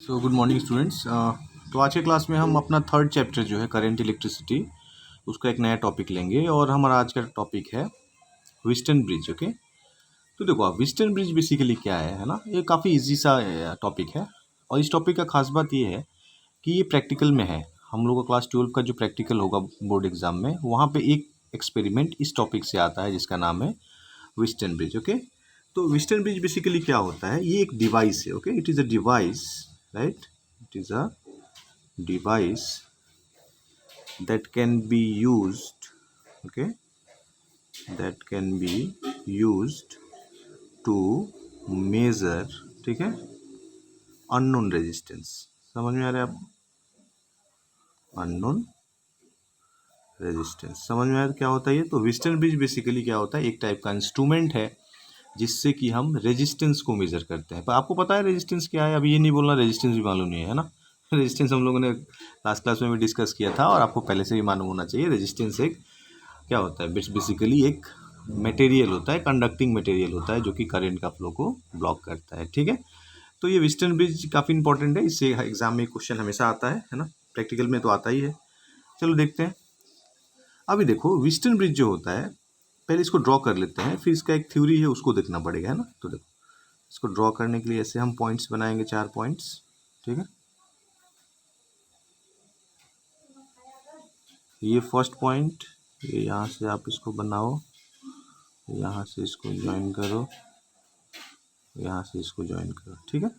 So good morning students. तो आज के क्लास में हम अपना थर्ड चैप्टर जो है करंट इलेक्ट्रिसिटी उसका एक नया टॉपिक लेंगे और हमारा आज का टॉपिक है व्हिस्टन ब्रिज। ओके, तो देखो आप व्हिस्टन ब्रिज बेसिकली क्या है ना, ये काफ़ी इजी सा टॉपिक है और इस टॉपिक का खास बात ये है कि ये प्रैक्टिकल में है। हम लोग का क्लास 12 का जो प्रैक्टिकल होगा बोर्ड एग्जाम में, वहाँ पे एक एक्सपेरिमेंट इस टॉपिक से आता है जिसका नाम है व्हिस्टन ब्रिज। ओके, तो व्हिस्टन ब्रिज बेसिकली क्या होता है, ये एक डिवाइस है। Okay, it is a device, right, it is a device that can be used, okay, that can be used to measure, ठीक है, unknown resistance। समझ में आ रहा है आपको? unknown रेजिस्टेंस समझ में आ रहा है क्या होता है ये? तो व्हिस्टन ब्रिज बेसिकली क्या होता है, एक टाइप का इंस्ट्रूमेंट है जिससे कि हम रेजिस्टेंस को मेजर करते हैं। पर आपको पता है रेजिस्टेंस क्या है? अभी ये नहीं बोलना रेजिस्टेंस भी मालूम नहीं है ना। रेजिस्टेंस हम लोगों ने लास्ट क्लास में भी डिस्कस किया था और आपको पहले से भी मालूम होना चाहिए। रेजिस्टेंस एक क्या होता है, बेसिकली एक मटेरियल होता है, कंडक्टिंग मटेरियल होता है जो कि करंट का फ्लो को ब्लॉक करता है। ठीक है, तो ये व्हिस्टन ब्रिज काफ़ी इंपॉर्टेंट है, इससे एग्जाम में क्वेश्चन हमेशा आता है ना, प्रैक्टिकल में तो आता ही है। चलो देखते हैं। अभी देखो व्हिस्टन ब्रिज जो होता है, पहले इसको ड्रॉ कर लेते हैं, फिर इसका एक थ्योरी है उसको देखना पड़ेगा, है ना। तो देखो इसको ड्रॉ करने के लिए ऐसे हम पॉइंट्स बनाएंगे, 4 पॉइंट्स। ठीक है, ये फर्स्ट पॉइंट, ये यहाँ से आप इसको बनाओ, यहाँ से इसको ज्वाइन करो, यहाँ से इसको ज्वाइन करो। ठीक है,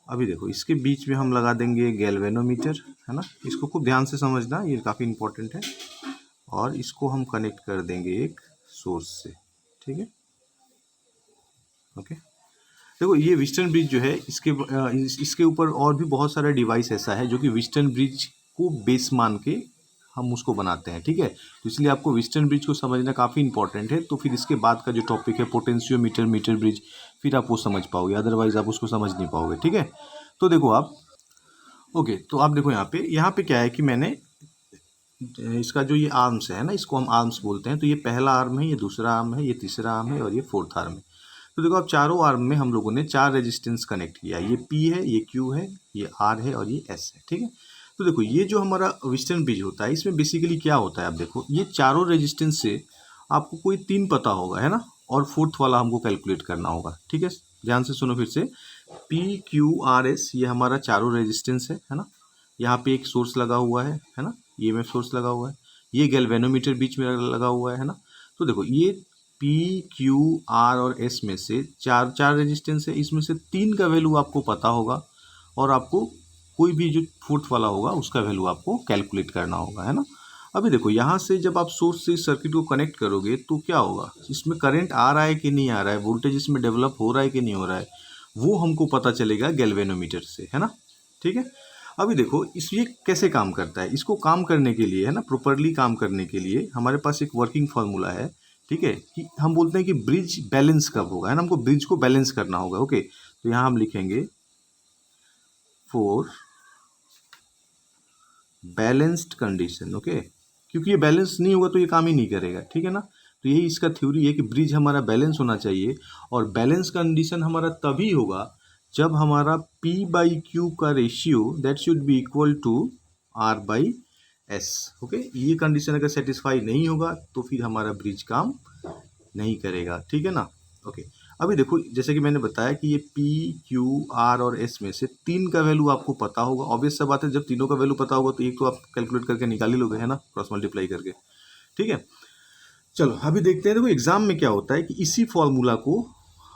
अभी देखो इसके बीच में हम लगा देंगे गैल्वेनोमीटर, है ना। इसको खूब ध्यान से समझना, ये काफ़ी इंपॉर्टेंट है। और इसको हम कनेक्ट कर देंगे एक सोर्स से। ठीक है, ओके। देखो ये व्हिस्टन ब्रिज जो है, इसके ऊपर और भी बहुत सारा डिवाइस ऐसा है जो कि व्हिस्टन ब्रिज को बेस मान के हम उसको बनाते हैं। ठीक है, तो इसलिए आपको व्हिस्टन ब्रिज को समझना काफ़ी इंपॉर्टेंट है। तो फिर इसके बाद का जो टॉपिक है पोटेंशियोमीटर, मीटर ब्रिज, फिर आप वो समझ पाओगे, अदरवाइज आप उसको समझ नहीं पाओगे। ठीक है, तो देखो आप, ओके, तो आप देखो यहाँ पे क्या है कि मैंने इसका जो ये आर्म्स है ना, इसको हम आर्म्स बोलते हैं। तो ये पहला आर्म है, ये दूसरा आर्म है, ये तीसरा आर्म है और ये फोर्थ आर्म है। तो देखो अब चारों आर्म में हम लोगों ने 4 रेजिस्टेंस कनेक्ट किया। ये P है, ये Q है, ये R है और ये S है। ठीक है, तो देखो ये जो हमारा व्हिस्टन ब्रिज होता है, इसमें बेसिकली क्या होता है, आप देखो ये चारों रेजिस्टेंस से आपको कोई 3 पता होगा, है ना, और फोर्थ वाला हमको कैलकुलेट करना होगा। ठीक है, ध्यान से सुनो फिर से। P Q R S ये हमारा चारों रेजिस्टेंस है ना। यहाँ पे एक सोर्स लगा हुआ है ना, ये में सोर्स लगा हुआ है, ये गैल्वेनोमीटर बीच में लगा हुआ है ना। तो देखो ये P Q R और S में से चार रेजिस्टेंस है, इसमें से 3 का वैल्यू आपको पता होगा और आपको कोई भी जो फोर्थ वाला होगा उसका वैल्यू आपको कैलकुलेट करना होगा, है ना। अभी देखो यहाँ से जब आप सोर्स से सर्किट को कनेक्ट करोगे तो क्या होगा, इसमें करंट आ रहा है कि नहीं आ रहा है, वोल्टेज इसमें डेवलप हो रहा है कि नहीं हो रहा है, वो हमको पता चलेगा गैल्वेनोमीटर से, है ना। ठीक है, अभी देखो इस ये कैसे काम करता है। इसको काम करने के लिए, है ना, प्रॉपरली काम करने के लिए हमारे पास एक वर्किंग फार्मूला है। ठीक है, कि हम बोलते हैं कि ब्रिज बैलेंस कब होगा, है ना, हमको ब्रिज को बैलेंस करना होगा। ओके, तो यहाँ हम लिखेंगे फॉर बैलेंस्ड कंडीशन। ओके, क्योंकि ये बैलेंस नहीं होगा तो ये काम ही नहीं करेगा। ठीक है ना, तो यही इसका थ्योरी है कि ब्रिज हमारा बैलेंस होना चाहिए और बैलेंस कंडीशन हमारा तभी होगा जब हमारा P बाई Q का ratio that should be equal to R by S। Okay, ये कंडीशन अगर सेटिस्फाई नहीं होगा तो फिर हमारा ब्रिज काम नहीं करेगा। ठीक है ना। ओके, अभी देखो जैसे कि मैंने बताया कि ये P Q R और S में से 3 का वैल्यू आपको पता होगा। ऑब्वियस सा बात है, जब तीनों का वैल्यू पता होगा तो एक तो आप कैलकुलेट करके निकाल ही लोगे, है ना, क्रॉस मल्टीप्लाई करके। ठीक है, चलो अभी देखते हैं। देखो एग्जाम में क्या होता है कि इसी फॉर्मूला को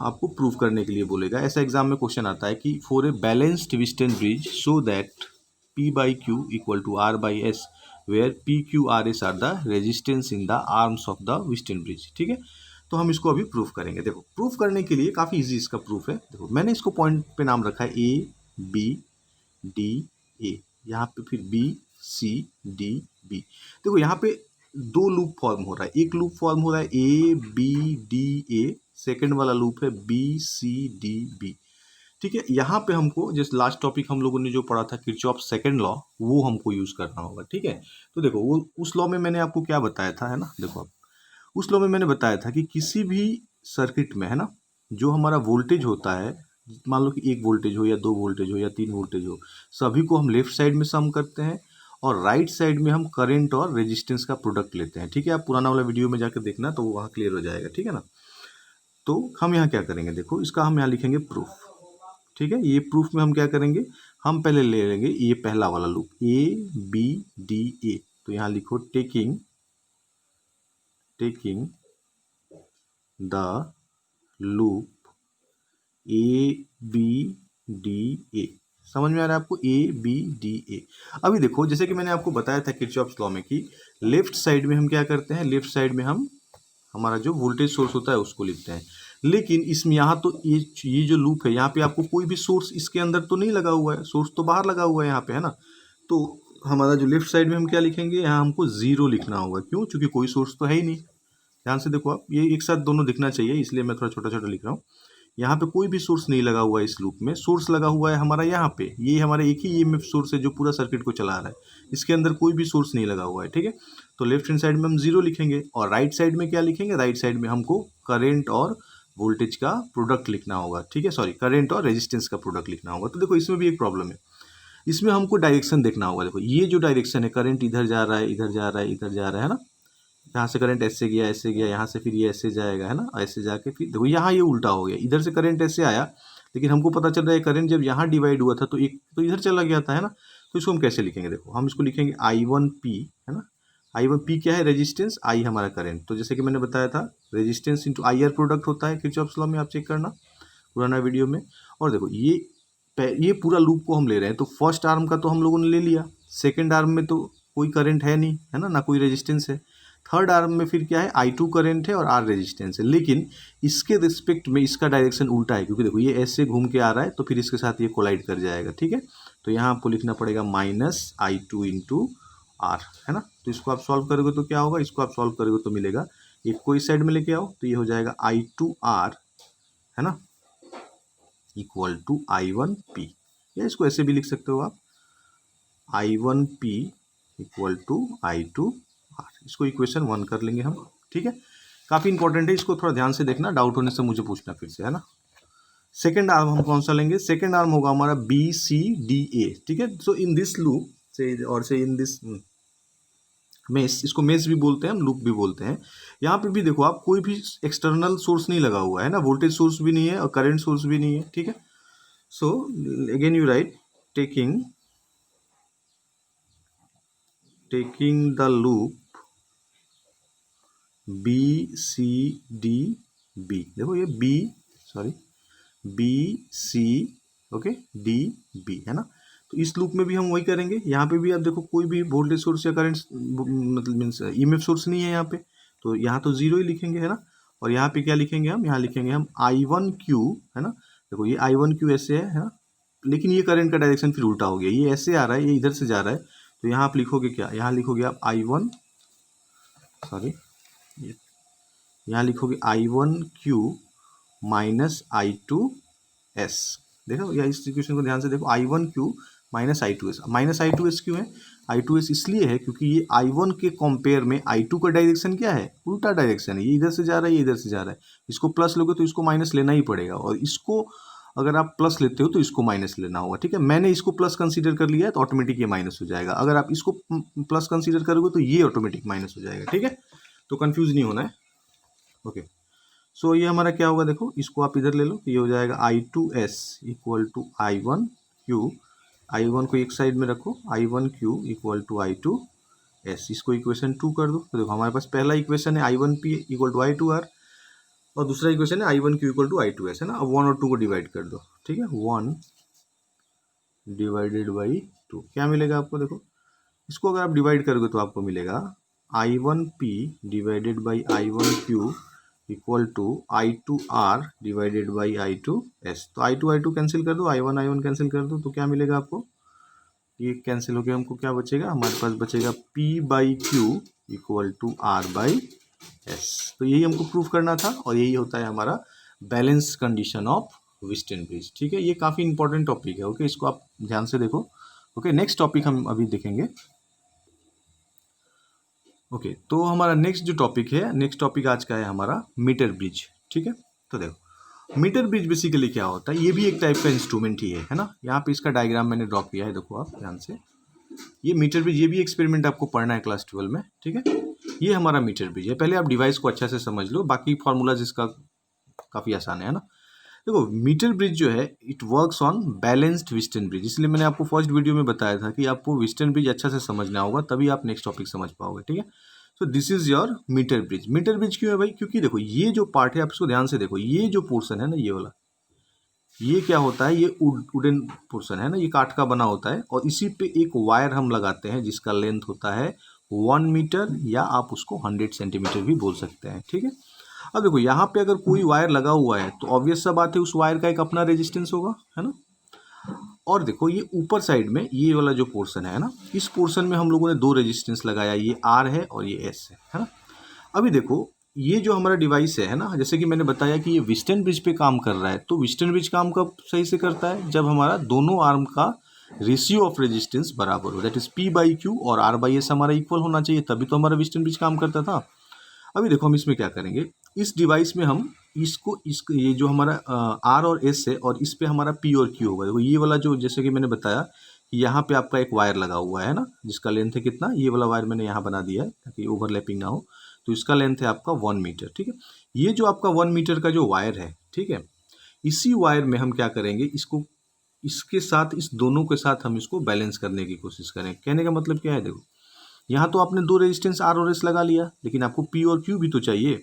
आपको प्रूव करने के लिए बोलेगा। ऐसा एग्जाम में क्वेश्चन आता है कि for a balanced Wheatstone bridge so that P by Q equal to R by S where P Q R S are the resistance in the arms of the Wheatstone bridge. ठीक है, तो हम इसको अभी proof करेंगे। देखो proof करने के लिए काफ़ी इजी इसका प्रूफ है। देखो मैंने इसको पॉइंट पे नाम रखा है A B D A, यहाँ पे फिर B C D B। देखो यहाँ पे 2 लूप फॉर्म हो रहा है। एक लूप फॉर्म हो रहा है A B D A, second वाला लूप है B C D B। ठीक है, यहाँ पे हमको जैसे लास्ट टॉपिक हम लोगों ने जो पढ़ा था किरचॉफ सेकेंड लॉ, वो हमको यूज़ करना होगा। ठीक है, तो देखो वो उस लॉ में मैंने आपको क्या बताया था, है ना। देखो उस लॉ में मैंने बताया था कि किसी भी सर्किट में, है ना, जो हमारा वोल्टेज होता है मान लो कि 1 वोल्टेज हो या 2 वोल्टेज हो या 3 वोल्टेज हो, सभी को हम लेफ्ट साइड में सम करते हैं और राइट साइड में हम करंट और रेजिस्टेंस का प्रोडक्ट लेते हैं। ठीक है, आप पुराना वाला वीडियो में जाकर देखना तो वहाँ क्लियर हो जाएगा। ठीक है ना। तो हम यहाँ क्या करेंगे, देखो इसका हम यहाँ लिखेंगे प्रूफ। ठीक है, ये प्रूफ में हम क्या करेंगे, हम पहले ले लेंगे ये पहला वाला लूप ABDA। तो यहाँ लिखो टेकिंग द लूप ABDA। समझ में आ रहा है आपको, ABDA। अभी देखो जैसे कि मैंने आपको बताया था किरचॉफ्स लॉ में कि लेफ्ट साइड में हम क्या करते हैं, लेफ्ट साइड में हम हमारा जो वोल्टेज सोर्स होता है उसको लिखते हैं। लेकिन इसमें यहाँ तो ये जो लूप है यहाँ पे आपको कोई भी सोर्स इसके अंदर तो नहीं लगा हुआ है, सोर्स तो बाहर लगा हुआ है यहाँ पे, है ना। तो हमारा जो लेफ्ट साइड में हम क्या लिखेंगे, यहाँ हमको 0 लिखना होगा। क्यों? क्योंकि कोई सोर्स तो है ही नहीं। ध्यान से देखो आप, ये एक साथ दोनों दिखना चाहिए, इसलिए मैं थोड़ा छोटा छोटा लिख रहा हूँ। यहाँ पे कोई भी सोर्स नहीं लगा हुआ है इस लूप में, सोर्स लगा हुआ है हमारा यहाँ पे, ये हमारा एक ही EMF सोर्स है जो पूरा सर्किट को चला रहा है, इसके अंदर कोई भी सोर्स नहीं लगा हुआ है। ठीक है, तो लेफ्ट हैंड साइड में हम 0 लिखेंगे और राइट साइड में क्या लिखेंगे, राइट साइड में हमको करंट और वोल्टेज का प्रोडक्ट लिखना होगा। ठीक है, सॉरी, करंट और रेजिस्टेंस का प्रोडक्ट लिखना होगा। तो देखो इसमें भी एक प्रॉब्लम है, इसमें हमको डायरेक्शन देखना होगा। देखो ये जो डायरेक्शन है, करंट इधर जा रहा है, इधर जा रहा है, इधर जा रहा है ना, यहाँ से करंट ऐसे गया, ऐसे गया, यहाँ से फिर ये ऐसे जाएगा, है ना, ऐसे जाके फिर देखो यहाँ ये उल्टा हो गया, इधर से करंट ऐसे आया, लेकिन हमको पता चल रहा है करंट जब यहाँ डिवाइड हुआ था तो एक तो इधर चला गया था, है ना। तो इसको हम कैसे लिखेंगे, देखो हम इसको लिखेंगे I1P, है ना। I1P क्या है, रेजिस्टेंस, I हमारा करंट। तो जैसे कि मैंने बताया था रेजिस्टेंस इंटू IR प्रोडक्ट होता है किरचॉफ्स लॉ में, आप चेक करना पुराना वीडियो में। और देखो ये पूरा लूप को हम ले रहे हैं, तो फर्स्ट आर्म का तो हम लोगों ने ले लिया, सेकेंड आर्म में तो कोई करंट है नहीं, है ना कोई रेजिस्टेंस है। थर्ड आर्म में फिर क्या है, I2 करंट है और R रेजिस्टेंस है, लेकिन इसके रिस्पेक्ट में इसका डायरेक्शन उल्टा है, क्योंकि देखो ये ऐसे घूम के आ रहा है तो फिर इसके साथ ये कोलाइड कर जाएगा। ठीक है, तो यहाँ आपको लिखना पड़ेगा -I2 इंटू R, है ना। तो इसको आप सॉल्व करोगे तो क्या होगा, इसको आप सॉल्व करोगे तो मिलेगा, एक को इस साइड में लेके आओ तो ये हो जाएगा I2R, है ना, इक्वल टू I1P, या इसको ऐसे भी लिख सकते हो आप, I1P इक्वल टू I2R। इसको इक्वेशन 1 कर लेंगे हम। ठीक है, काफ़ी इंपॉर्टेंट है, इसको थोड़ा ध्यान से देखना, डाउट होने से मुझे पूछना फिर से, है ना। सेकेंड आर्म हम कौन सा लेंगे, सेकेंड आर्म होगा हमारा BCDA। ठीक है, सो इन दिस लूप से और से इन दिस मेस, इसको मेस भी बोलते हैं हम, लूप भी बोलते हैं। यहाँ पे भी देखो आप, कोई भी एक्सटर्नल सोर्स नहीं लगा हुआ है ना, वोल्टेज सोर्स भी नहीं है और करंट सोर्स भी नहीं है। ठीक है, so again you right taking the loop BCDB। देखो ये BC ओके DB, है ना। तो इस लूप में भी हम वही करेंगे, यहाँ पे भी आप देखो कोई भी वोल्टेज सोर्स या करंट मतलब मीन्स EMF सोर्स नहीं है यहाँ पे, तो यहाँ तो 0 ही लिखेंगे, है ना। और यहाँ पे क्या लिखेंगे हम, यहाँ लिखेंगे हम I1Q, है ना। देखो ये I1Q ऐसे है ना, लेकिन ये करंट का डायरेक्शन फिर उल्टा हो गया, ये ऐसे आ रहा है, ये इधर से जा रहा है, तो यहाँ आप लिखोगे क्या, यहाँ लिखोगे आप यहाँ लिखोगे I1Q माइनस I2S। देखो या इस इक्वेशन को ध्यान से देखो, I1Q माइनस I2S क्यों है, I2S इसलिए है क्योंकि ये I1 के कंपेयर में I2 का डायरेक्शन क्या है, उल्टा डायरेक्शन है, ये इधर से जा रहा है, ये इधर से जा रहा है। इसको प्लस लोगे तो इसको माइनस लेना ही पड़ेगा, और इसको अगर आप प्लस लेते हो तो इसको माइनस लेना होगा। ठीक है, मैंने इसको प्लस कंसीडर कर लिया है तो ऑटोमेटिक ये माइनस हो जाएगा, अगर आप इसको प्लस कंसीडर करोगे तो ये ऑटोमेटिक माइनस हो जाएगा। ठीक है, तो कंफ्यूज नहीं होना है। ओके, सो ये हमारा क्या होगा, देखो इसको आप इधर ले लो, ये हो जाएगा I2S equal to I1Q। I1 को एक साइड में रखो, I1Q इक्वल टू I2S, इसको इक्वेशन 2 कर दो। तो देखो हमारे पास पहला इक्वेशन है I1P इक्वल टू I2R, और दूसरा इक्वेशन है I1Q इक्वल टू I2S, है ना। अब 1 और 2 को डिवाइड कर दो। ठीक है, 1 डिवाइडेड बाई 2 क्या मिलेगा आपको, देखो इसको अगर आप डिवाइड करोगे तो आपको मिलेगा I1P divided by I1Q equal to I2R divided by I2S। तो I2 कैंसिल कर दो, I1 कैंसिल कर दो, तो क्या मिलेगा आपको, ये कैंसिल हो गया, हमको क्या बचेगा, हमारे पास बचेगा P/Q इक्वल टू R/S। तो यही हमको प्रूफ करना था, और यही होता है हमारा बैलेंस कंडीशन ऑफ व्हिटस्टोन ब्रिज। ठीक है, ये काफ़ी इंपॉर्टेंट टॉपिक है। ओके, इसको आप ध्यान से देखो। ओके, नेक्स्ट टॉपिक हम अभी देखेंगे। ओके, तो हमारा नेक्स्ट जो टॉपिक है, नेक्स्ट टॉपिक आज का है हमारा मीटर ब्रिज। ठीक है, तो देखो मीटर ब्रिज बेसिकली क्या होता है, ये भी एक टाइप का इंस्ट्रूमेंट ही है ना। यहाँ पे इसका डायग्राम मैंने ड्रॉ किया है, देखो आप ध्यान से। ये मीटर ब्रिज, ये भी एक्सपेरिमेंट आपको पढ़ना है क्लास 12 में, ठीक है। ये हमारा मीटर ब्रिज है। पहले आप डिवाइस को अच्छा से समझ लो, बाकी फॉर्मूलाज इसका काफ़ी आसान है ना। देखो मीटर ब्रिज जो है it works on balanced Wheatstone bridge, इसलिए मैंने आपको फर्स्ट वीडियो में बताया था कि आपको व्हिस्टन ब्रिज अच्छा से समझना होगा, तभी आप नेक्स्ट टॉपिक समझ पाओगे, ठीक है। So this is your metre bridge. Metre bridge क्यों है भाई, क्योंकि देखो ये जो पार्ट है आप इसको ध्यान से देखो, ये जो पोर्सन है ना, ये वाला, ये क्या होता है, ये वुडन पोर्शन है ना, ये काठ का बना होता है, और इसी पे एक वायर हम लगाते हैं जिसका लेंथ होता है 1 मीटर, या आप उसको 100 सेंटीमीटर भी बोल सकते हैं, ठीक है। अब देखो यहाँ पे अगर कोई वायर लगा हुआ है तो ऑब्वियस सा बात है उस वायर का एक अपना रेजिस्टेंस होगा, है ना। और देखो ये ऊपर साइड में ये वाला जो पोर्शन है ना, इस पोर्शन में हम लोगों ने दो रेजिस्टेंस लगाया, ये आर है और ये एस है ना। अभी देखो ये जो हमारा डिवाइस है ना, जैसे कि मैंने बताया कि ये व्हिस्टन ब्रिज पे काम कर रहा है, तो व्हिस्टन ब्रिज काम कब सही से करता है, जब हमारा दोनों आर्म का रेशियो ऑफ रेजिस्टेंस बराबर हो, that is P by Q और आर बाई एस हमारा इक्वल होना चाहिए, तभी तो हमारा व्हिस्टन ब्रिज काम करता था। अभी देखो हम इसमें क्या करेंगे, इस डिवाइस में हम इसको ये जो हमारा आर और एस है, और इस पे हमारा पी और क्यू होगा। देखो ये वाला जो, जैसे कि मैंने बताया कि यहाँ पे आपका एक वायर लगा हुआ है ना, जिसका लेंथ है कितना, ये वाला वायर मैंने यहाँ बना दिया है ताकि ओवरलैपिंग ना हो, तो इसका लेंथ है आपका 1 मीटर, ठीक है। ये जो आपका 1 मीटर का जो वायर है, ठीक है, इसी वायर में हम क्या करेंगे, इसको इसके साथ, इस दोनों के साथ हम इसको बैलेंस करने की कोशिश करें। कहने का मतलब क्या है, देखो यहाँ तो आपने दो रेजिस्टेंस आर और एस लगा लिया, लेकिन आपको पी और क्यू भी तो चाहिए।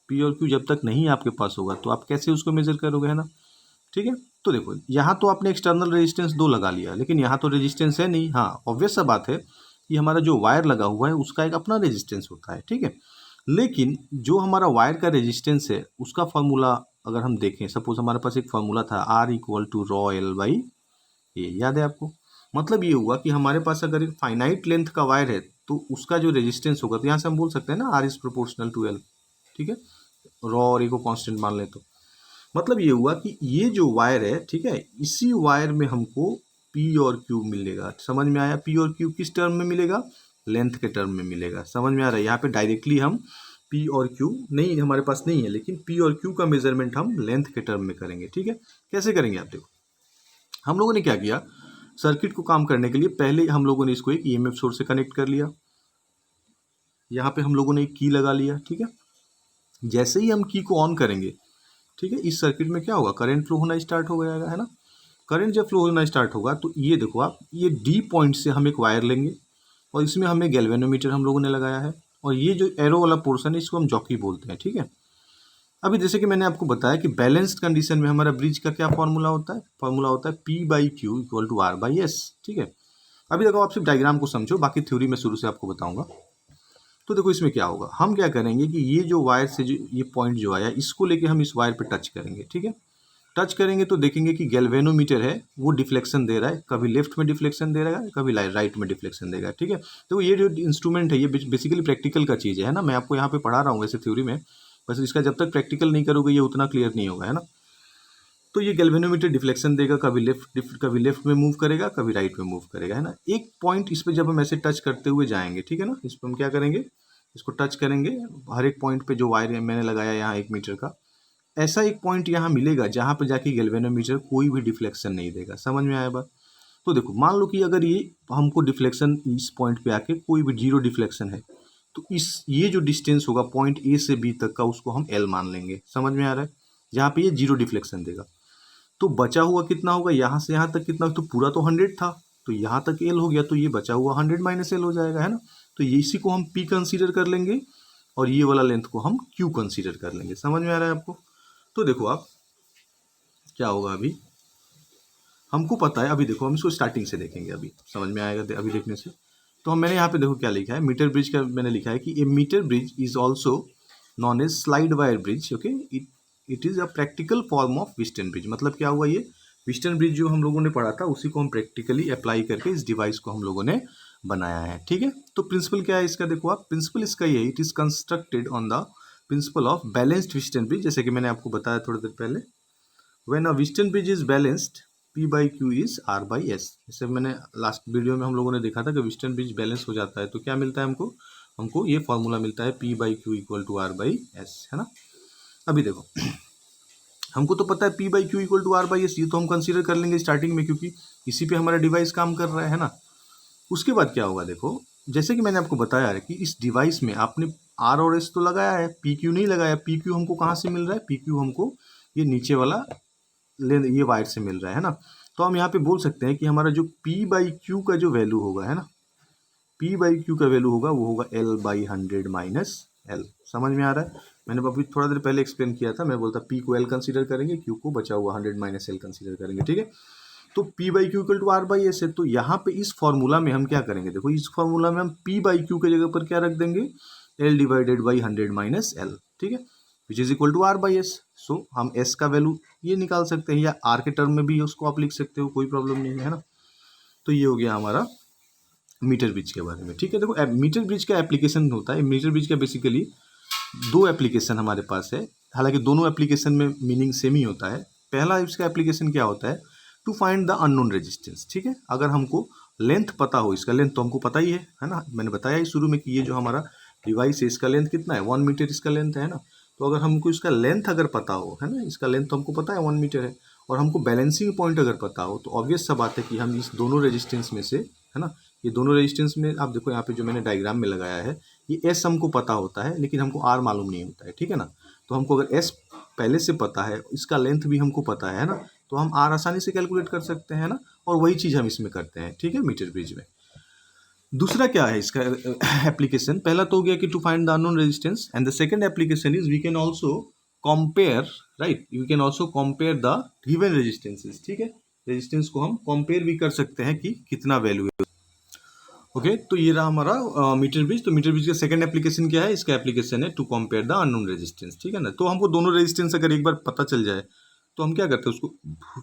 पी और क्यू जब तक नहीं आपके पास होगा तो आप कैसे उसको मेजर करोगे, है ना, ठीक है। तो देखो यहाँ तो आपने एक्सटर्नल रेजिस्टेंस दो लगा लिया, लेकिन यहाँ तो रेजिस्टेंस है नहीं। हाँ ऑब्वियस सा बात है कि हमारा जो वायर लगा हुआ है उसका एक अपना रेजिस्टेंस होता है, ठीक है। लेकिन जो हमारा वायर का रेजिस्टेंस है उसका फॉर्मूला अगर हम देखें, सपोज हमारे पास एक फॉर्मूला था R equal to rho L by, ये याद है आपको। मतलब ये हुआ कि हमारे पास अगर एक फाइनाइट लेंथ का वायर है तो उसका जो रेजिस्टेंस होगा, तो यहाँ से हम बोल सकते हैं ना R is proportional to L, ठीक है। रॉ और ए को कांस्टेंट मान ले तो मतलब ये हुआ कि ये जो वायर है, ठीक है, इसी वायर में हमको पी और क्यू मिलेगा। समझ में आया, पी और क्यू किस टर्म में मिलेगा, लेंथ के टर्म में मिलेगा। समझ में आ रहा है, यहाँ पे डायरेक्टली हम पी और क्यू नहीं हमारे पास नहीं है, लेकिन पी और क्यू का मेजरमेंट हम लेंथ के टर्म में करेंगे, ठीक है। कैसे करेंगे आप देखो, हम लोगों ने क्या किया, सर्किट को काम करने के लिए पहले हम लोगों ने इसको एक ईएमएफ सोर्स से कनेक्ट कर लिया, यहाँ पे हम लोगों ने एक की लगा लिया, ठीक है। जैसे ही हम की को ऑन करेंगे, ठीक है, इस सर्किट में क्या होगा, करंट फ्लो होना स्टार्ट हो जाएगा, है ना। करंट जब फ्लो होना स्टार्ट होगा तो ये देखो आप, ये डी पॉइंट से हम एक वायर लेंगे और इसमें हमें गैल्वेनोमीटर हम लोगों ने लगाया है, और ये जो एरो वाला पोर्शन है इसको हम जॉकी बोलते हैं, ठीक है। अभी जैसे कि मैंने आपको बताया कि बैलेंस्ड कंडीशन में हमारा ब्रिज का क्या फॉर्मूला होता है, फॉर्मूला होता है P by Q equal to R by S, ठीक है। अभी देखो आप सिर्फ डायग्राम को समझो, बाकी थ्योरी में शुरू से आपको बताऊंगा। तो देखो इसमें क्या होगा, हम क्या करेंगे कि ये जो वायर से जो ये पॉइंट जो आया इसको लेके हम इस वायर पे टच करेंगे, ठीक है। टच करेंगे तो देखेंगे कि गैल्वेनोमीटर है वो डिफ्लेक्शन दे रहा है, कभी लेफ्ट में डिफ्लेक्शन दे रहा है, कभी राइट में डिफ्लेक्शन देगा, ठीक है। तो ये जो इंस्ट्रूमेंट है ये बेसिकली प्रैक्टिकल का चीज़ है ना, मैं आपको यहाँ पे पढ़ा रहा हूँ वैसे थ्योरी में, बस इसका जब तक प्रैक्टिकल नहीं करोगे ये उतना क्लियर नहीं होगा, है ना। तो ये गैल्वेनोमीटर डिफ्लेक्शन देगा, कभी लेफ्ट में मूव करेगा, कभी राइट में मूव करेगा, है ना। एक पॉइंट इस पर जब हम ऐसे टच करते हुए जाएंगे, ठीक है ना, इस पर हम क्या करेंगे, इसको टच करेंगे, हर एक पॉइंट पे जो वायर मैंने लगाया यहाँ 1 मीटर का, ऐसा एक पॉइंट यहाँ मिलेगा जहाँ पे जाके गैल्वेनोमीटर कोई भी डिफ्लेक्शन नहीं देगा। समझ में आया बात। तो देखो मान लो कि अगर ये हमको डिफ्लेक्शन इस पॉइंट पे आके कोई भी जीरो डिफ्लेक्शन है, तो इस ये जो डिस्टेंस होगा पॉइंट ए से बी तक का उसको हम एल मान लेंगे। समझ में आ रहा है, जहाँ पे ये जीरो डिफ्लेक्शन देगा। तो बचा हुआ कितना होगा, यहाँ से यहाँ तक कितना, तो पूरा तो 100 था, तो यहाँ तक एल हो गया, तो ये बचा हुआ 100 माइनस एल हो जाएगा, है ना। तो ये इसी को हम पी कंसीडर कर लेंगे और ये वाला लेंथ को हम क्यू कंसीडर कर लेंगे। समझ में आ रहा है आपको। तो देखो आप क्या होगा, अभी हमको पता है, अभी देखो हम इसको स्टार्टिंग से देखेंगे, अभी समझ में आएगा अभी देखने से। तो मैंने यहाँ पे देखो क्या लिखा है, मीटर ब्रिज का मैंने लिखा है कि a metre bridge is also known as slide wire bridge, okay. It is a practical form of Wheatstone bridge. मतलब क्या हुआ, ये व्हिस्टन ब्रिज जो हम लोगों ने पढ़ा था उसी को हम प्रैक्टिकली अप्लाई करके इस डिवाइस को हम लोगों ने बनाया है, ठीक है। तो प्रिंसिपल क्या है इसका, देखो आप, प्रिंसिपल इसका ये है, it is constructed on the principle of balanced Wheatstone bridge, जैसे कि मैंने आपको बताया थोड़ी देर पहले। When a Wheatstone bridge is balanced P by Q is R by S. जैसे मैंने लास्ट वीडियो में हम लोगों ने देखा था कि व्हिस्टन ब्रिज बैलेंस हो जाता है तो क्या मिलता है हमको, हमको ये फॉर्मूला मिलता है P by Q equal to R by S, है ना। अभी देखो हमको तो पता है P by Q equal to R by S, ये तो हम कंसीडर कर लेंगे स्टार्टिंग में क्योंकि इसी पे हमारा डिवाइस काम कर रहा है ना। उसके बाद क्या होगा देखो, जैसे कि मैंने आपको बताया है कि इस डिवाइस में आपने R और S तो लगाया है, PQ नहीं लगाया। PQ हमको कहाँ से मिल रहा है? PQ हमको ये नीचे वाला ये वायर से मिल रहा है ना। तो हम यहाँ पे बोल सकते हैं कि हमारा जो P बाई क्यू का जो वैल्यू होगा है ना, P बाई क्यू का वैल्यू होगा वो होगा L बाई 100 माइनस L। समझ में आ रहा है? मैंने अभी थोड़ा देर पहले एक्सप्लेन किया था, मैं बोलता P को L कंसीडर करेंगे, Q को बचा हुआ 100 माइनस L कंसीडर करेंगे, ठीक है। तो P by Q equal to R by S है। तो यहाँ पे इस फॉर्मूला में हम क्या करेंगे, देखो इस फॉर्मूला में हम P बाई क्यू के जगह पर क्या रख देंगे, L divided by 100 minus L, ठीक है, which is equal to R by S. So हम S का वैल्यू ये निकाल सकते हैं, या R के टर्म में भी उसको आप लिख सकते हो, कोई प्रॉब्लम नहीं है ना। तो ये हो गया हमारा मीटर ब्रिज के बारे में, ठीक है। देखो मीटर ब्रिज का एप्लीकेशन होता है, मीटर ब्रिज का बेसिकली दो एप्लीकेशन हमारे पास है, हालांकि दोनों एप्लीकेशन में मीनिंग सेम ही होता है। पहला इसका एप्लीकेशन क्या होता है, to find the unknown resistance, ठीक है। अगर हमको लेंथ पता हो, इसका लेंथ तो हमको पता ही है ना, मैंने बताया ही शुरू में कि ये जो हमारा डिवाइस है इसका लेंथ कितना है, 1 मीटर इसका लेंथ है ना। तो अगर हमको इसका लेंथ अगर पता हो, है ना, इसका लेंथ तो हमको पता है 1 मीटर है, और हमको बैलेंसिंग पॉइंट अगर पता हो, तो ऑब्वियस सा बात है कि हम इस दोनों रेजिस्टेंस में से, है ना, ये दोनों रेजिस्टेंस में आप देखो यहाँ पे जो मैंने डायग्राम में लगाया है, ये एस हमको पता होता है लेकिन हमको आर मालूम नहीं होता है, ठीक है ना। तो हमको अगर एस पहले से पता है, इसका लेंथ भी हमको पता है ना, तो हम आर आसानी से कैलकुलेट कर सकते हैं ना, और वही चीज़ हम इसमें करते हैं, ठीक है, मीटर ब्रिज में। दूसरा क्या है इसका एप्लीकेशन, पहला तो हो गया कि to find the unknown resistance, and the second application is we can also compare, right, we can also compare the given resistances, ठीक है। रेजिस्टेंस को हम कंपेयर भी कर सकते हैं कि कितना वैल्यू है। ओके तो ये रहा हमारा मीटर ब्रिज। तो मीटर ब्रिज का सेकंड एप्लीकेशन क्या है, इसका एप्लीकेशन है to compare the unknown resistance, ठीक है ना। तो हमको दोनों रेजिस्टेंस अगर एक बार पता चल जाए तो हम क्या करते हैं, उसको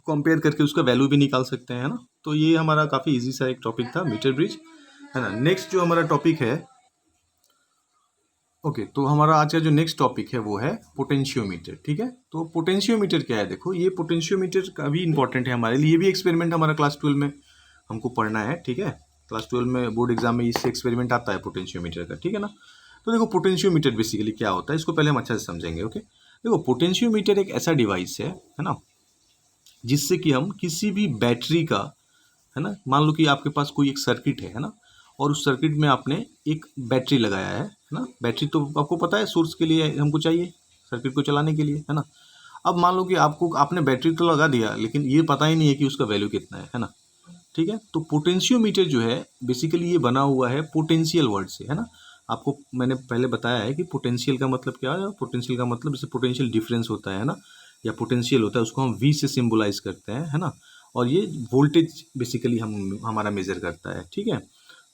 कंपेयर करके उसका वैल्यू भी निकाल सकते हैं, है ना। तो ये हमारा काफ़ी इजी सा एक टॉपिक था, मीटर ब्रिज, है ना। नेक्स्ट जो हमारा टॉपिक है, ओके तो हमारा आज का जो नेक्स्ट टॉपिक है वो है पोटेंशियोमीटर, ठीक है। तो पोटेंशियोमीटर क्या है, देखो ये पोटेंशियोमीटर का भी इंपॉर्टेंट है हमारे लिए, ये भी एक्सपेरिमेंट हमारा क्लास 12 में हमको पढ़ना है, ठीक है। क्लास 12 में बोर्ड एग्जाम में इससे एक्सपेरिमेंट आता है पोटेंशियोमीटर का, ठीक है ना। तो देखो पोटेंशियोमीटर बेसिकली क्या होता है, इसको पहले हम अच्छा से समझेंगे, ओके। देखो पोटेंशियोमीटर एक ऐसा डिवाइस है ना, जिससे कि हम किसी भी बैटरी का, है ना, मान लो कि आपके पास कोई एक सर्किट है ना, और उस सर्किट में आपने एक बैटरी लगाया है ना। बैटरी तो आपको पता है सोर्स के लिए हमको चाहिए, सर्किट को चलाने के लिए, है ना। अब मान लो कि आपने बैटरी तो लगा दिया, लेकिन ये पता ही नहीं है कि उसका वैल्यू कितना है ना, ठीक है। तो पोटेंशियोमीटर जो है बेसिकली ये बना हुआ है पोटेंशियल वर्ड से, है ना। आपको मैंने पहले बताया है कि पोटेंशियल का मतलब क्या है, पोटेंशियल का मतलब जैसे पोटेंशियल डिफरेंस होता है ना, या पोटेंशियल होता है, उसको हम वी से सिम्बोलाइज करते हैं, है ना। और ये वोल्टेज बेसिकली हमारा मेजर करता है, ठीक है।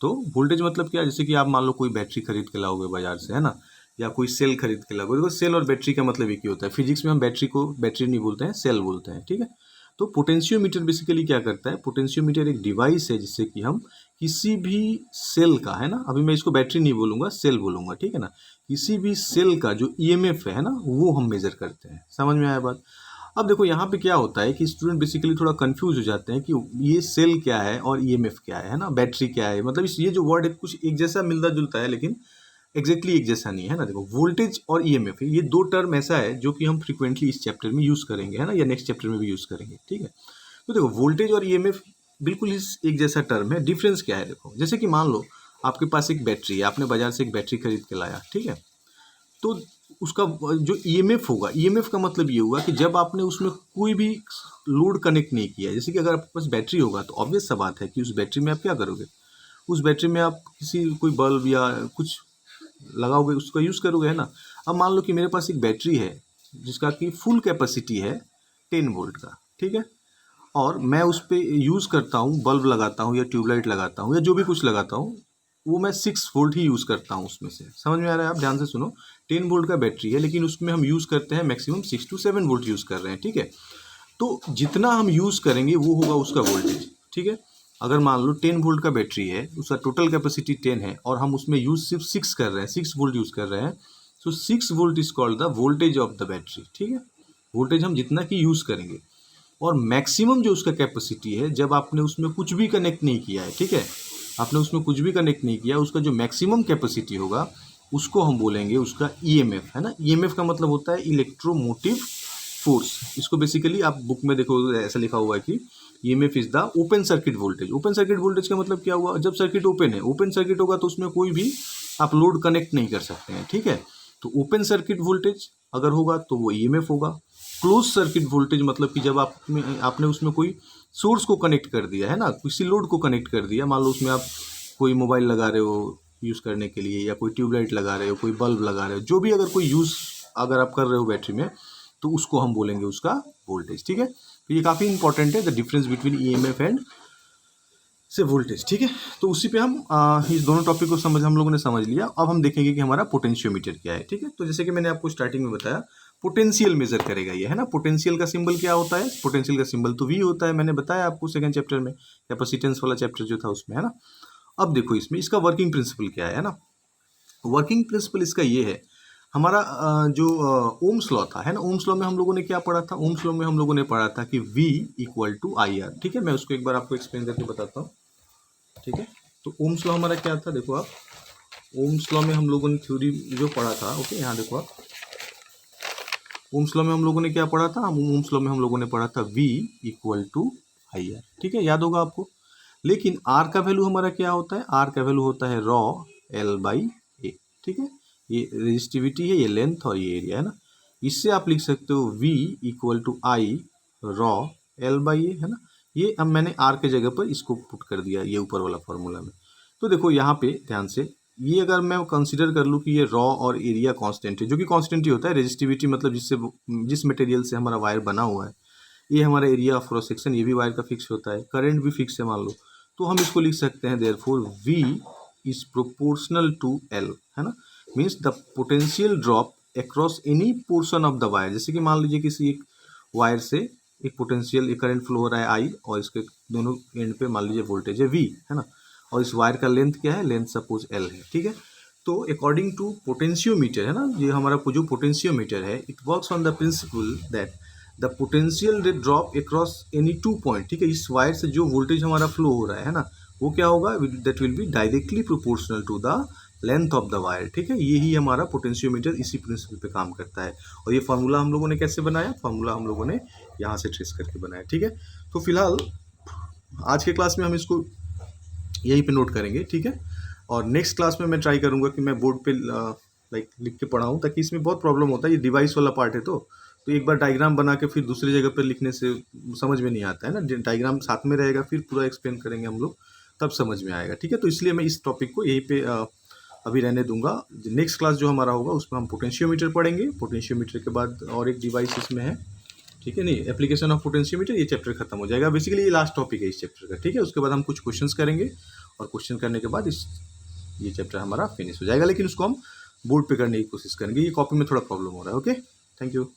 तो वोल्टेज मतलब क्या है, जैसे कि आप मान लो कोई बैटरी खरीद के लाओगे बाजार से, है ना, या कोई सेल खरीद के लाओगे। देखो सेल और बैटरी का मतलब एक ही होता है, फिजिक्स में हम बैटरी को बैटरी नहीं बोलते हैं, सेल बोलते हैं, ठीक है। तो पोटेंशियोमीटर बेसिकली क्या करता है, पोटेंशियोमीटर एक डिवाइस है जिससे कि हम किसी भी सेल का, है ना, अभी मैं इसको बैटरी नहीं बोलूँगा, सेल बोलूँगा, ठीक है ना, किसी भी सेल का जो ईएमएफ है ना, वो हम मेजर करते हैं। समझ में आया बात। अब देखो यहाँ पे क्या होता है कि स्टूडेंट बेसिकली थोड़ा कंफ्यूज हो जाते हैं कि ये सेल क्या है और ईएमएफ क्या है ना, बैटरी क्या है, मतलब ये जो वर्ड है कुछ एक जैसा मिलता जुलता है लेकिन एग्जैक्टली एक जैसा नहीं है ना। देखो वोल्टेज और ईएमएफ ये दो टर्म ऐसा है जो कि हम फ्रिक्वेंटली इस चैप्टर में यूज़ करेंगे, है ना, या नेक्स्ट चैप्टर में भी यूज़ करेंगे, ठीक है। तो देखो वोल्टेज और ईएमएफ बिल्कुल इस एक जैसा टर्म है। डिफरेंस क्या है, देखो जैसे कि मान लो आपके पास एक बैटरी है, आपने बाजार से एक बैटरी खरीद के लाया, ठीक है। तो उसका जो ईएमएफ होगा, ईएमएफ का मतलब ये होगा कि जब आपने उसमें कोई भी लोड कनेक्ट नहीं किया, जैसे कि अगर आपके पास बैटरी होगा तो ऑब्वियस सा बात है कि उस बैटरी में आप क्या करोगे, उस बैटरी में आप कोई बल्ब या कुछ लगाओगे, उसका यूज़ करोगे, है ना। अब मान लो कि मेरे पास एक बैटरी है जिसका कि फुल कैपेसिटी है 10 वोल्ट का, ठीक है, और मैं उस पर यूज़ करता हूँ, बल्ब लगाता हूँ या ट्यूबलाइट लगाता हूँ या जो भी कुछ लगाता हूँ, वो मैं 6 वोल्ट ही यूज़ करता हूँ उसमें से। समझ में आ रहा है, आप ध्यान से सुनो। 10 वोल्ट का बैटरी है लेकिन उसमें हम यूज़ करते हैं मैक्सिमम 6 to 7 वोल्ट यूज़ कर रहे हैं, ठीक है। तो जितना हम यूज़ करेंगे वो होगा उसका वोल्टेज, ठीक है। अगर मान लो 10 वोल्ट का बैटरी है, उसका टोटल कैपेसिटी 10 है और हम उसमें यूज़ सिर्फ 6 कर रहे हैं, 6 वोल्ट यूज़ कर रहे हैं, सो 6 volt is called the voltage of the battery, ठीक है। वोल्टेज हम जितना की यूज़ करेंगे, और मैक्सिमम जो उसका कैपेसिटी है जब आपने उसमें कुछ भी कनेक्ट नहीं किया है, ठीक है, आपने उसमें कुछ भी कनेक्ट नहीं किया, उसका जो मैक्सिमम कैपेसिटी होगा उसको हम बोलेंगे उसका ईएमएफ, है ना। ईएमएफ का मतलब होता है इलेक्ट्रोमोटिव फोर्स, इसको बेसिकली आप बुक में देखो ऐसा लिखा हुआ है कि EMF is the open circuit voltage. Open circuit voltage का मतलब क्या हुआ, जब सर्किट ओपन है, ओपन सर्किट होगा तो उसमें कोई भी आप लोड कनेक्ट नहीं कर सकते हैं, ठीक है। तो ओपन सर्किट वोल्टेज अगर होगा तो वो ईएमएफ होगा। क्लोज सर्किट वोल्टेज मतलब कि जब आपने उसमें कोई सोर्स को कनेक्ट कर दिया है ना, किसी लोड को कनेक्ट कर दिया, मान लो उसमें आप कोई मोबाइल लगा रहे हो यूज़ करने के लिए, या कोई ट्यूबलाइट लगा रहे हो, कोई बल्ब लगा रहे हो, जो भी अगर कोई यूज़ अगर आप कर रहे हो बैटरी में, तो उसको हम बोलेंगे उसका वोल्टेज, ठीक है। तो ये काफ़ी इंपॉर्टेंट है, the difference between EMF and से वोल्टेज, ठीक है। तो उसी पे हम इस दोनों टॉपिक को हम लोगों ने समझ लिया। अब हम देखेंगे कि हमारा पोटेंशियोमीटर क्या है, ठीक है। तो जैसे कि मैंने आपको स्टार्टिंग में बताया, पोटेंशियल मेजर करेगा ये, है ना। पोटेंशियल का सिंबल क्या होता है, पोटेंशियल का सिंबल तो वी होता है, मैंने बताया आपको सेकंड चैप्टर में, कैपेसिटेंस वाला चैप्टर जो था उसमें, है ना। अब देखो इसमें इसका वर्किंग प्रिंसिपल क्या है ना। वर्किंग प्रिंसिपल इसका ये है, हमारा जो ओम्स लॉ था, है ना, ओम्स लॉ में हम लोगों ने क्या पढ़ा था, ओम्स लॉ में हम लोगों ने पढ़ा था कि V equal to I R, ठीक है। मैं उसको एक बार आपको एक्सप्लेन करके बताता हूँ, ठीक है। तो ओम्स लॉ हमारा क्या था, देखो आप, ओम्स लॉ में हम लोगों ने थ्योरी जो पढ़ा था, ओके, यहाँ देखो आप, ओम्स लॉ में हम लोगों ने क्या पढ़ा था, ओम्स लॉ में हम लोगों ने पढ़ा था V equal to I R, ठीक है, याद होगा आपको। लेकिन R का वैल्यू हमारा क्या होता है, R का वैल्यू होता है रॉ L बाई ए, ठीक है। ये रेजिस्टिविटी है, ये लेंथ और ये एरिया, है ना। इससे आप लिख सकते हो V equal to I rho L by A, है ना। ये अब मैंने R के जगह पर इसको पुट कर दिया ये ऊपर वाला फॉर्मूला में। तो देखो यहाँ पे ध्यान से, ये अगर मैं कंसीडर कर लूँ कि ये रॉ और एरिया कांस्टेंट है, जो कि कांस्टेंट ही होता है, रेजिस्टिविटी मतलब जिस मटेरियल से हमारा वायर बना हुआ है, ये हमारा एरिया ऑफ क्रॉस सेक्शन, ये भी वायर का फिक्स होता है, करंट भी फिक्स है मान लो, तो हम इसको लिख सकते हैं therefore V is proportional to L, है ना। Means the potential drop across any portion of the wire. जैसे कि मान लीजिए किसी एक वायर से एक पोटेंशियल एक करंट फ्लो हो रहा है I, और इसके दोनों एंड पे मान लीजिए वोल्टेज है V, है ना, और इस वायर का लेंथ क्या है, लेंथ सपोज L है, ठीक है। तो अकॉर्डिंग टू पोटेंशियोमीटर, है ना, ये हमारा जो पोटेंशियोमीटर है, it works on the principal that the potential drop across any two point, ठीक है। इस वायर से जो वोल्टेज हमारा फ्लो हो रहा है ना, वो क्या होगा, that will be directly proportional to the length of the wire, ठीक है। यही हमारा पोटेंशियोमीटर इसी प्रिंसिपल पे काम करता है। और ये फार्मूला हम लोगों ने कैसे बनाया, फार्मूला हम लोगों ने यहाँ से ट्रेस करके बनाया, ठीक है। तो फिलहाल आज के क्लास में हम इसको यहीं पे नोट करेंगे, ठीक है। और नेक्स्ट क्लास में मैं ट्राई करूँगा कि मैं बोर्ड पे लाइक लिख के पढ़ाऊँ, ताकि इसमें बहुत प्रॉब्लम होता है, ये डिवाइस वाला पार्ट है, तो एक बार डायग्राम बना के फिर दूसरी जगह पर लिखने से समझ में नहीं आता है ना। डायग्राम साथ में रहेगा, फिर पूरा एक्सप्लेन करेंगे हम लोग, तब समझ में आएगा, ठीक है। तो इसलिए मैं इस टॉपिक को यहीं पे अभी रहने दूंगा। नेक्स्ट क्लास जो हमारा होगा उसमें हम पोटेंशियोमीटर पढ़ेंगे, पोटेंशियोमीटर के बाद और एक डिवाइस इसमें है, ठीक है, नहीं, एप्लीकेशन ऑफ पोटेंशियोमीटर, ये चैप्टर खत्म हो जाएगा। बेसिकली ये लास्ट टॉपिक है इस चैप्टर का, ठीक है। उसके बाद हम कुछ क्वेश्चंस करेंगे, और क्वेश्चन करने के बाद ये चैप्टर हमारा फिनिश हो जाएगा। लेकिन उसको हम बोर्ड पे करने की कोशिश करेंगे, ये कॉपी में थोड़ा प्रॉब्लम हो रहा है, ओके। Thank you.